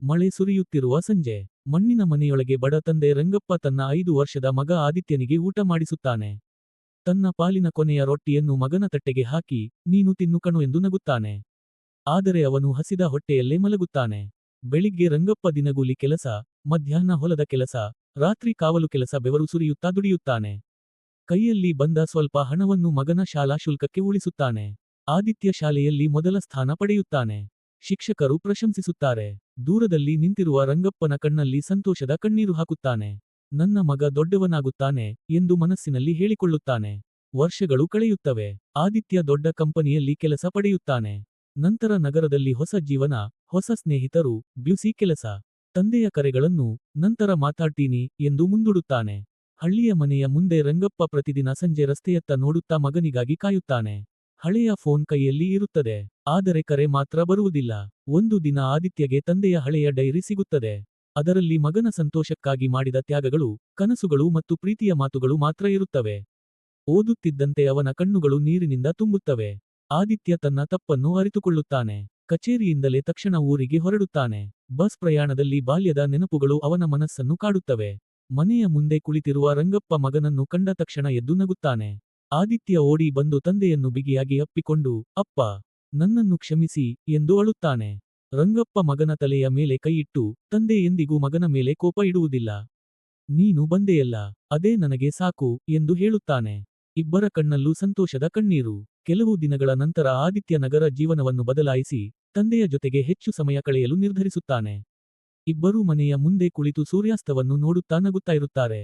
ಮಳೆ ಸುರಿಯುತ್ತಿರುವ ಸಂಜೆ. ಮಣ್ಣಿನ ಮನೆಯೊಳಗೆ ಬಡ ತಂದೆ ರಂಗಪ್ಪ ತನ್ನ 5 ವರ್ಷದ ಮಗ ಆದಿತ್ಯನಿಗೆ ಊಟ ಮಾಡಿಸುತ್ತಾನೆ. ತನ್ನ ಪಾಲಿನ ಕೊನೆಯ ರೊಟ್ಟಿಯನ್ನು ಮಗನ ತಟ್ಟೆಗೆ ಹಾಕಿ, ನೀನು ತಿನ್ನು ಕಣು ಎಂದು ನಗುತ್ತಾನೆ. ಆದರೆ ಅವನು ಹಸಿದ ಹೊಟ್ಟೆಯಲ್ಲೇ ಮಲಗುತ್ತಾನೆ. ಬೆಳಿಗ್ಗೆ ರಂಗಪ್ಪ ದಿನಗೂಲಿ ಕೆಲಸ, ಮಧ್ಯಾಹ್ನ ಹೊಲದ ಕೆಲಸ, ರಾತ್ರಿ ಕಾವಲು ಕೆಲಸ ಬೆವರು ಸುರಿಯುತ್ತಾ ದುಡಿಯುತ್ತಾನೆ. ಕೈಯಲ್ಲಿ ಬಂದ ಸ್ವಲ್ಪ ಹಣವನ್ನು ಮಗನ ಶಾಲಾ ಶುಲ್ಕಕ್ಕೆ ಉಳಿಸುತ್ತಾನೆ. ಆದಿತ್ಯ ಶಾಲೆಯಲ್ಲಿ ಮೊದಲ ಸ್ಥಾನ ಪಡೆಯುತ್ತಾನೆ. ಶಿಕ್ಷಕರು ಪ್ರಶಂಸಿಸುತ್ತಾರೆ. ದೂರದಲ್ಲಿ ನಿಂತಿರುವ ರಂಗಪ್ಪನ ಕಣ್ಣಲ್ಲಿ ಸಂತೋಷದ ಕಣ್ಣೀರು ಹಾಕುತ್ತಾನೆ. ನನ್ನ ಮಗ ದೊಡ್ಡವನಾಗುತ್ತಾನೆ ಎಂದು ಮನಸ್ಸಿನಲ್ಲಿ ಹೇಳಿಕೊಳ್ಳುತ್ತಾನೆ. ವರ್ಷಗಳು ಕಳೆಯುತ್ತವೆ. ಆದಿತ್ಯ ದೊಡ್ಡ ಕಂಪನಿಯಲ್ಲಿ ಕೆಲಸ ಪಡೆಯುತ್ತಾನೆ. ನಂತರ ನಗರದಲ್ಲಿ ಹೊಸ ಜೀವನ, ಹೊಸ ಸ್ನೇಹಿತರು, ಬ್ಯುಸಿ ಕೆಲಸ. ತಂದೆಯ ಕರೆಗಳನ್ನು ನಂತರ ಮಾತಾಡ್ತೀನಿ ಎಂದು ಮುಂದೂಡುತ್ತಾನೆ. ಹಳ್ಳಿಯ ಮನೆಯ ಮುಂದೆ ರಂಗಪ್ಪ ಪ್ರತಿದಿನ ಸಂಜೆ ರಸ್ತೆಯತ್ತ ನೋಡುತ್ತಾ ಮಗನಿಗಾಗಿ ಕಾಯುತ್ತಾನೆ. ಹಳೆಯ ಫೋನ್ ಕೈಯಲ್ಲಿ ಇರುತ್ತದೆ. ಆದರೆ ಕರೆ ಮಾತ್ರ ಬರುವುದಿಲ್ಲ. ಒಂದು ದಿನ ಆದಿತ್ಯಗೆ ತಂದೆಯ ಹಳೆಯ ಡೈರಿ ಸಿಗುತ್ತದೆ. ಅದರಲ್ಲಿ ಮಗನ ಸಂತೋಷಕ್ಕಾಗಿ ಮಾಡಿದ ತ್ಯಾಗಗಳು, ಕನಸುಗಳು ಮತ್ತು ಪ್ರೀತಿಯ ಮಾತುಗಳು ಮಾತ್ರ ಇರುತ್ತವೆ. ಓದುತ್ತಿದ್ದಂತೆ ಅವನ ಕಣ್ಣುಗಳು ನೀರಿನಿಂದ ತುಂಬುತ್ತವೆ. ಆದಿತ್ಯ ತನ್ನ ತಪ್ಪನ್ನು ಅರಿತುಕೊಳ್ಳುತ್ತಾನೆ. ಕಚೇರಿಯಿಂದಲೇ ತಕ್ಷಣ ಊರಿಗೆ ಹೊರಡುತ್ತಾನೆ. ಬಸ್ ಪ್ರಯಾಣದಲ್ಲಿ ಬಾಲ್ಯದ ನೆನಪುಗಳು ಅವನ ಮನಸ್ಸನ್ನು ಕಾಡುತ್ತವೆ. ಮನೆಯ ಮುಂದೆ ಕುಳಿತಿರುವ ರಂಗಪ್ಪ ಮಗನನ್ನು ಕಂಡ ತಕ್ಷಣ ಎದ್ದು ನಗುತ್ತಾನೆ. ಆದಿತ್ಯ ಓಡಿ ಬಂದು ತಂದೆಯನ್ನು ಬಿಗಿಯಾಗಿ ಅಪ್ಪಿಕೊಂಡು, ಅಪ್ಪ, ನನ್ನನ್ನು ಕ್ಷಮಿಸಿ, ಎಂದು ಅಳುತ್ತಾನೆ. ರಂಗಪ್ಪ ಮಗನ ತಲೆಯ ಮೇಲೆ ಕೈಯಿಟ್ಟು, ತಂದೆ ಎಂದಿಗೂ ಮಗನ ಮೇಲೆ ಕೋಪ ಇಡುವುದಿಲ್ಲ. ನೀನು ಬಂದೆಯಲ್ಲ, ಅದೇ ನನಗೆ ಸಾಕು, ಎಂದು ಹೇಳುತ್ತಾನೆ. ಇಬ್ಬರ ಕಣ್ಣಲ್ಲೂ ಸಂತೋಷದ ಕಣ್ಣೀರು. ಕೆಲವು ದಿನಗಳ ನಂತರ ಆದಿತ್ಯ ನಗರ ಜೀವನವನ್ನು ಬದಲಾಯಿಸಿ, ತಂದೆಯ ಜೊತೆಗೆ ಹೆಚ್ಚು ಸಮಯ ಕಳೆಯಲು ನಿರ್ಧರಿಸುತ್ತಾನೆ. ಇಬ್ಬರೂ ಮನೆಯ ಮುಂದೆ ಕುಳಿತು ಸೂರ್ಯಾಸ್ತವನ್ನು ನೋಡುತ್ತಾ ನಗುತ್ತಾ ಇರುತ್ತಾರೆ.